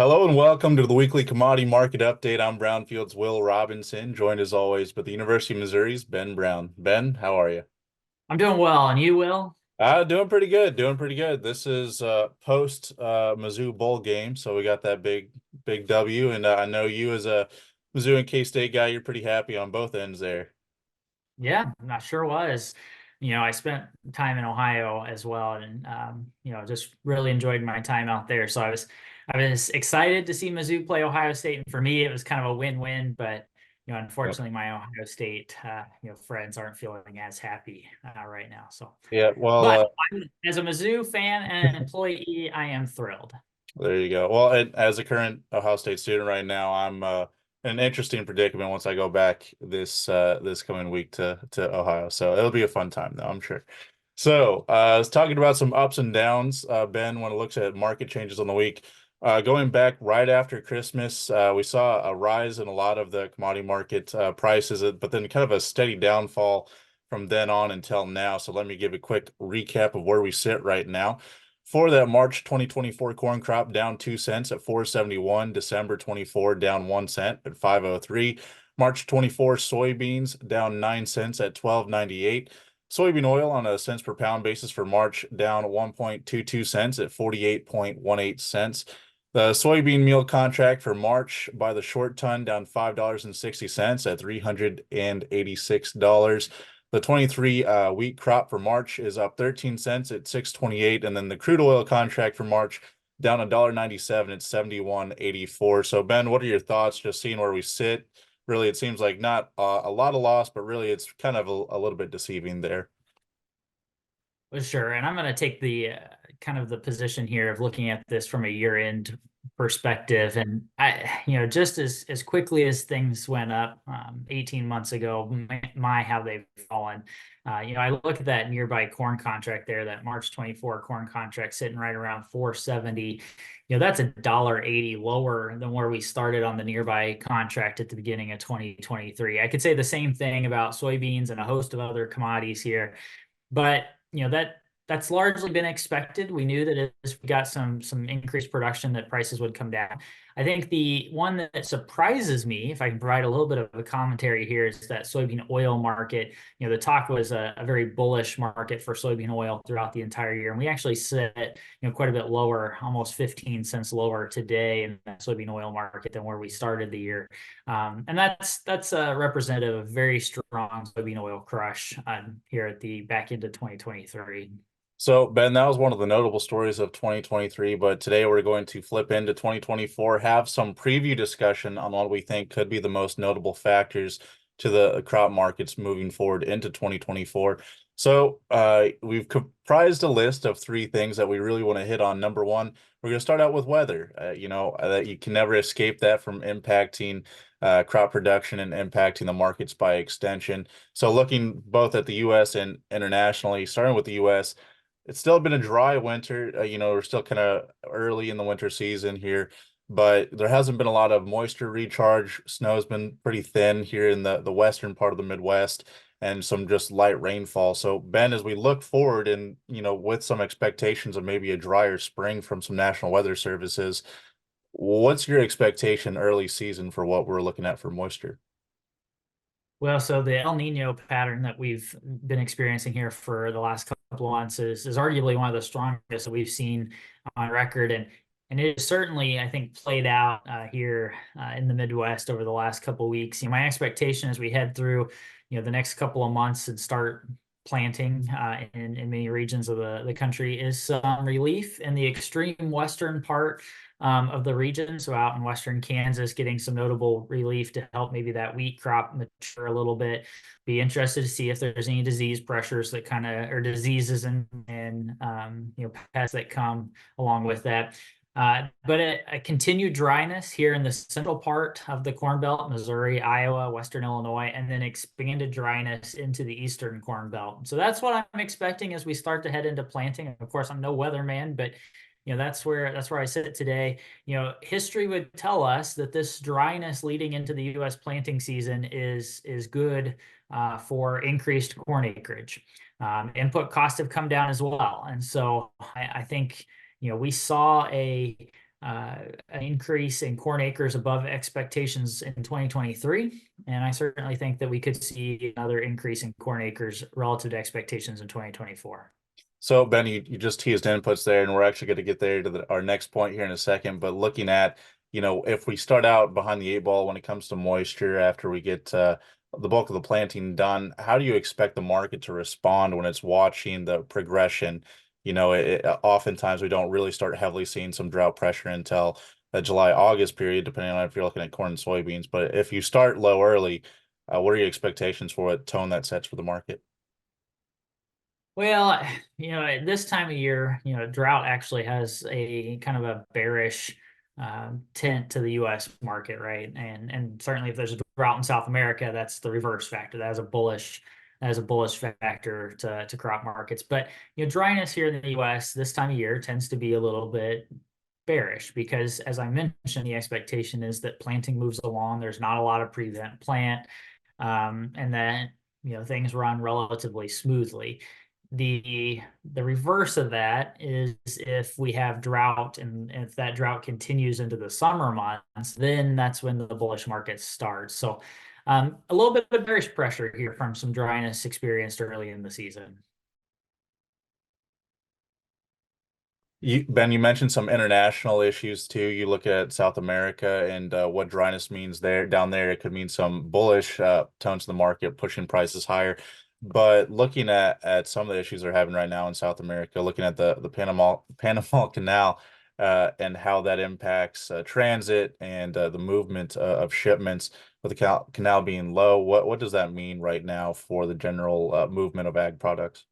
Hello and welcome to the weekly commodity market update. I'm Brownfield's Will Robinson, joined as always by the University of Missouri's Ben Brown. Ben, how are you? I'm doing well, and you, Will? Doing pretty good, doing pretty good. This is post Mizzou bowl game, so we got that big W, and I know you as a Mizzou and K-State guy, you're pretty happy on both ends there. Yeah, I sure was. I spent time in Ohio as well, and just really enjoyed my time out there. So I was excited to see Mizzou play Ohio State, and for me, it was kind of a win-win. But Yep. unfortunately, my Ohio State friends aren't feeling as happy right now. So, Yeah, well, but as a Mizzou fan and employee, I am thrilled. there you go. Well, and as a current Ohio State student right now, I'm in an interesting predicament once I go back this coming week to Ohio. So it'll be a fun time though, I'm sure. So I was talking about some ups and downs, Ben, when it looks at market changes on the week. Going back right after Christmas, we saw a rise in a lot of the commodity market prices, but then kind of a steady downfall from then on until now. So let me give a quick recap of where we sit right now. For that March 2024 corn crop, down 2 cents at 471. December 24 down 1 cent at 503. March 24 soybeans down 9 cents at 12.98. Soybean oil on a cents per pound basis for March down 1.22 cents at 48.18 cents. The soybean meal contract for March by the short ton down $5.60 at $386. The 23 wheat crop for March is up 13 cents at 6.28, and then the crude oil contract for March down $1.97 at 71.84. So Ben, what are your thoughts just seeing where we sit? Really, it seems like not a lot of loss, but really it's kind of a little bit deceiving there. Well, sure. And I'm going to take the kind of the position here of looking at this from a year-end perspective. And just as quickly as things went up 18 months ago, how they've fallen. I look at that nearby corn contract there, that March 24 corn contract sitting right around 470. That's $1.80 lower than where we started on the nearby contract at the beginning of 2023. I could say the same thing about soybeans and a host of other commodities here. But that's largely been expected. We knew that as we got some increased production, that prices would come down. I think the one that surprises me, if I can provide a little bit of a commentary here, is that soybean oil market. The talk was a very bullish market for soybean oil throughout the entire year, and we actually sit quite a bit lower, almost 15 cents lower today in the soybean oil market than where we started the year. And that's representative of very strong soybean oil crush here at the back end of 2023. So, Ben, that was one of the notable stories of 2023, but today we're going to flip into 2024, have some preview discussion on what we think could be the most notable factors to the crop markets moving forward into 2024. So, we've comprised a list of three things that we really want to hit on. Number one, we're going to start out with weather. That you can never escape that from impacting crop production and impacting the markets by extension. So, looking both at the U.S. and internationally, starting with the U.S., it's still been a dry winter. We're still kind of early in the winter season here, but there hasn't been a lot of moisture recharge. Snow's been pretty thin here in the western part of the Midwest and some just light rainfall. So, Ben, as we look forward and, with some expectations of maybe a drier spring from some National Weather Services, what's your expectation early season for what we're looking at for moisture? Well, so the El Nino pattern that we've been experiencing here for the last couple of months is arguably one of the strongest that we've seen on record. And it is certainly, I think, played out here in the Midwest over the last couple of weeks. My expectation as we head through, the next couple of months and start planting in many regions of the country is some relief in the extreme western part of the region. So out in western Kansas, getting some notable relief to help maybe that wheat crop mature a little bit. Be interested to see if there's any disease pressures that kind of, or diseases and pests that come along with that. But a continued dryness here in the central part of the Corn Belt, Missouri, Iowa, Western Illinois, and then expanded dryness into the Eastern Corn Belt. So that's what I'm expecting as we start to head into planting. Of course, I'm no weatherman, but that's where I sit today. History would tell us that this dryness leading into the U.S. planting season is good for increased corn acreage. Input costs have come down as well, and so I think we saw an increase in corn acres above expectations in 2023. And I certainly think that we could see another increase in corn acres relative to expectations in 2024. So Ben, you just teased inputs there, and we're actually going to get there to our next point here in a second. But looking at, if we start out behind the eight ball when it comes to moisture after we get the bulk of the planting done, how do you expect the market to respond when it's watching the progression? Oftentimes we don't really start heavily seeing some drought pressure until the July, August period, depending on if you're looking at corn and soybeans. But if you start low early, what are your expectations for what tone that sets for the market? Well, at this time of year, drought actually has a kind of a bearish tint to the U.S. market, right? And certainly, if there's a drought in South America, that's the reverse factor. That is a bullish factor to crop markets. But dryness here in the U.S. this time of year tends to be a little bit bearish because, as I mentioned, the expectation is that planting moves along. There's not a lot of prevent plant, and then things run relatively smoothly. The reverse of that is if we have drought, and if that drought continues into the summer months, then that's when the bullish market starts. So a little bit of bearish pressure here from some dryness experienced early in the season. Ben, you mentioned some international issues too. You look at South America and what dryness means there. Down there, it could mean some bullish tones to the market, pushing prices higher. But looking at some of the issues they're having right now in South America, looking at the Panama Canal and how that impacts transit and the movement of shipments with the canal being low, what does that mean right now for the general movement of ag products?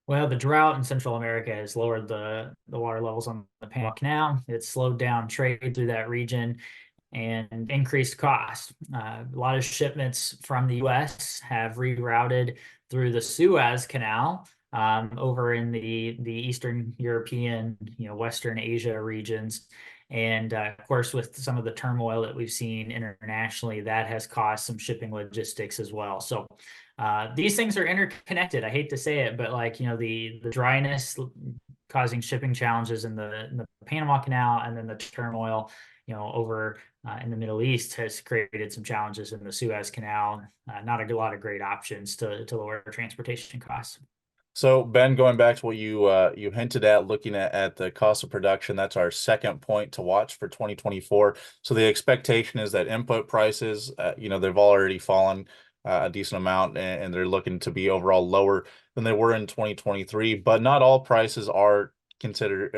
Well, the drought in Central America has lowered the water levels on the Panama Canal. It's slowed down trade through that region and increased cost. A lot of shipments from the U.S. have rerouted through the Suez Canal over in the Eastern European, Western Asia regions. And of course, with some of the turmoil that we've seen internationally, that has caused some shipping logistics as well. So these things are interconnected. I hate to say it, but the dryness causing shipping challenges in the Panama Canal, and then the turmoil over in the Middle East has created some challenges in the Suez Canal. Not a lot of great options to lower transportation costs. So Ben, going back to what you hinted at, looking at the cost of production, that's our second point to watch for 2024. So the expectation is that input prices, they've already fallen a decent amount, and they're looking to be overall lower than they were in 2023. But not all prices are considered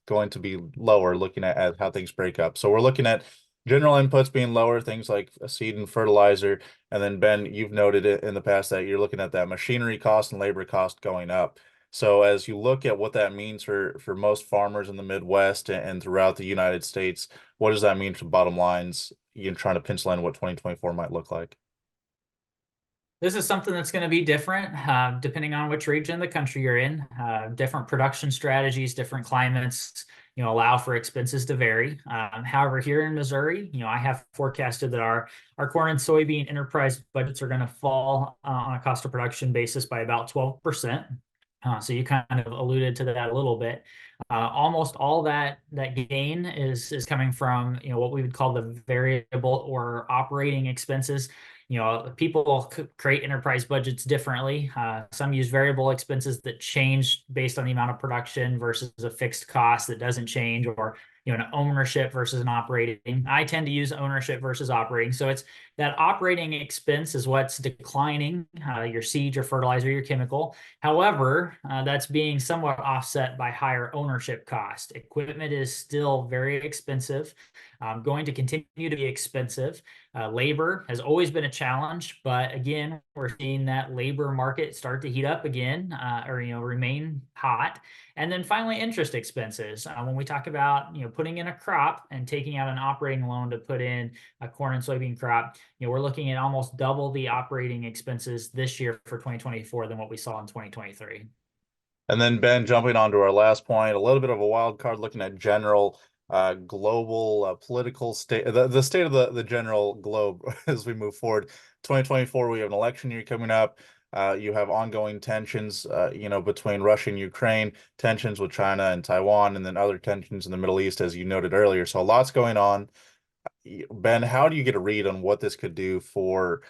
going to be lower. Looking at how things break up, so we're looking at general inputs being lower, things like seed and fertilizer. And then Ben, you've noted it in the past that you're looking at that machinery cost and labor cost going up. So as you look at what that means for most farmers in the Midwest and throughout the United States, what does that mean for bottom lines? You're trying to pencil in what 2024 might look like. This is something that's going to be different depending on which region of the country you're in. Different production strategies, different climates, allow for expenses to vary. However, here in Missouri, I have forecasted that our corn and soybean enterprise budgets are going to fall on a cost of production basis by about 12%. So you kind of alluded to that a little bit. Almost all that gain is coming from what we would call the variable or operating expenses. People create enterprise budgets differently. Some use variable expenses that change based on the amount of production versus a fixed cost that doesn't change, or an ownership versus an operating. I tend to use ownership versus operating. So it's that operating expense is what's declining, your seed, your fertilizer, your chemical. However, that's being somewhat offset by higher ownership cost. Equipment is still very expensive, going to continue to be expensive. Labor has always been a challenge, but again, we're seeing that labor market start to heat up again, or remain hot. And then finally, interest expenses. When we talk about putting in a crop and taking out an operating loan to put in a corn and soybean crop, we're looking at almost double the operating expenses this year for 2024 than what we saw in 2023. And then Ben, jumping on to our last point, a little bit of a wild card, looking at general global political state, the state of the general globe as we move forward. 2024, we have an election year coming up. You have ongoing tensions, between Russia and Ukraine, tensions with China and Taiwan, and then other tensions in the Middle East, as you noted earlier. So lots going on. Ben, how do you get a read on what this could do for,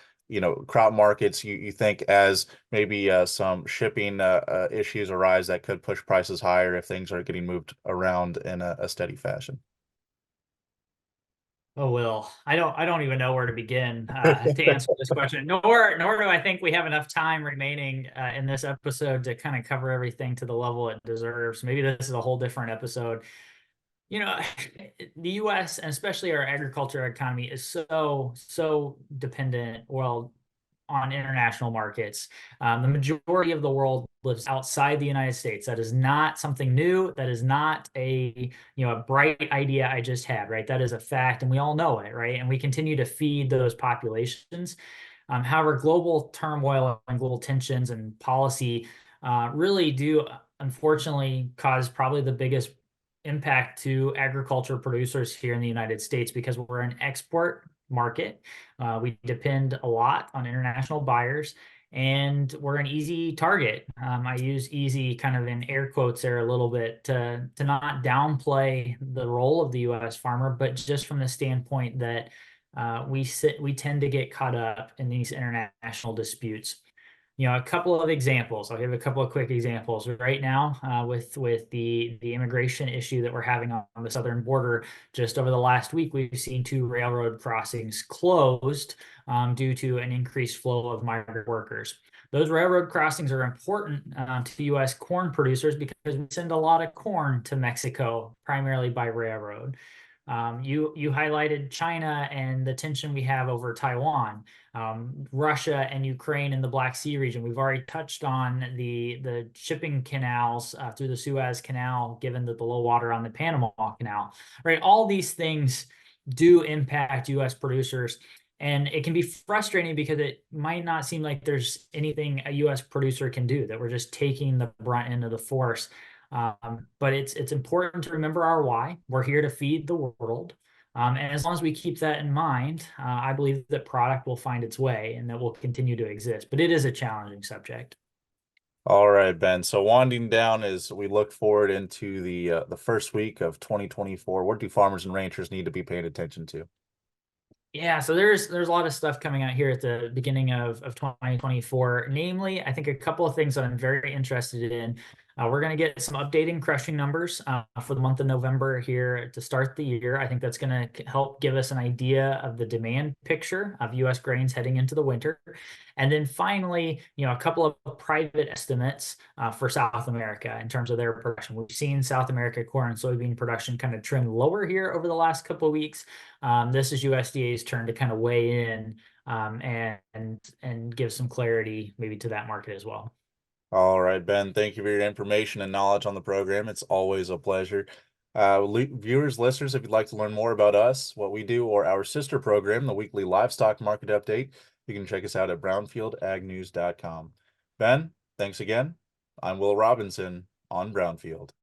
crop markets? You think as maybe some shipping issues arise that could push prices higher if things are getting moved around in a steady fashion? Oh, Will, I don't even know where to begin to answer this question. Nor do I think we have enough time remaining in this episode to kind of cover everything to the level it deserves. Maybe this is a whole different episode. You know, the US and especially our agriculture economy is so dependent, well, on international markets. The majority of the world lives outside the United States. That is not something new. That is not a bright idea I just had, right? That is a fact, and we all know it, right? And we continue to feed those populations. However, global turmoil and global tensions and policy really do unfortunately cause probably the biggest impact to agriculture producers here in the United States because we're an export market. We depend a lot on international buyers, and we're an easy target. I use easy kind of in air quotes there a little bit to not downplay the role of the U.S. farmer, but just from the standpoint that we tend to get caught up in these international disputes. A couple of examples. I'll give a couple of quick examples. Right now, with the immigration issue that we're having on the southern border, just over the last week, we've seen 2 railroad crossings closed due to an increased flow of migrant workers. Those railroad crossings are important to U.S. corn producers because we send a lot of corn to Mexico, primarily by railroad. You highlighted China and the tension we have over Taiwan, Russia and Ukraine in the Black Sea region. We've already touched on the shipping canals through the Suez Canal, given the low water on the Panama Canal. Right, all these things do impact U.S. producers. And it can be frustrating because it might not seem like there's anything a U.S. producer can do, that we're just taking the brunt end of the force. But it's important to remember our why. We're here to feed the world. And as long as we keep that in mind, I believe that product will find its way and that will continue to exist. But it is a challenging subject. All right, Ben. So winding down as we look forward into the first week of 2024, what do farmers and ranchers need to be paying attention to? Yeah, so there's a lot of stuff coming out here at the beginning of 2024. Namely, I think a couple of things that I'm very interested in. We're going to get some updating crushing numbers for the month of November here to start the year. I think that's going to help give us an idea of the demand picture of U.S. grains heading into the winter. And then finally, a couple of private estimates for South America in terms of their production. We've seen South America corn and soybean production kind of trend lower here over the last couple of weeks. This is USDA's turn to kind of weigh in and give some clarity maybe to that market as well. All right, Ben, thank you for your information and knowledge on the program. It's always a pleasure. Viewers, listeners, if you'd like to learn more about us, what we do, or our sister program, the weekly livestock market update, you can check us out at brownfieldagnews.com. Ben, thanks again. I'm Will Robinson on Brownfield.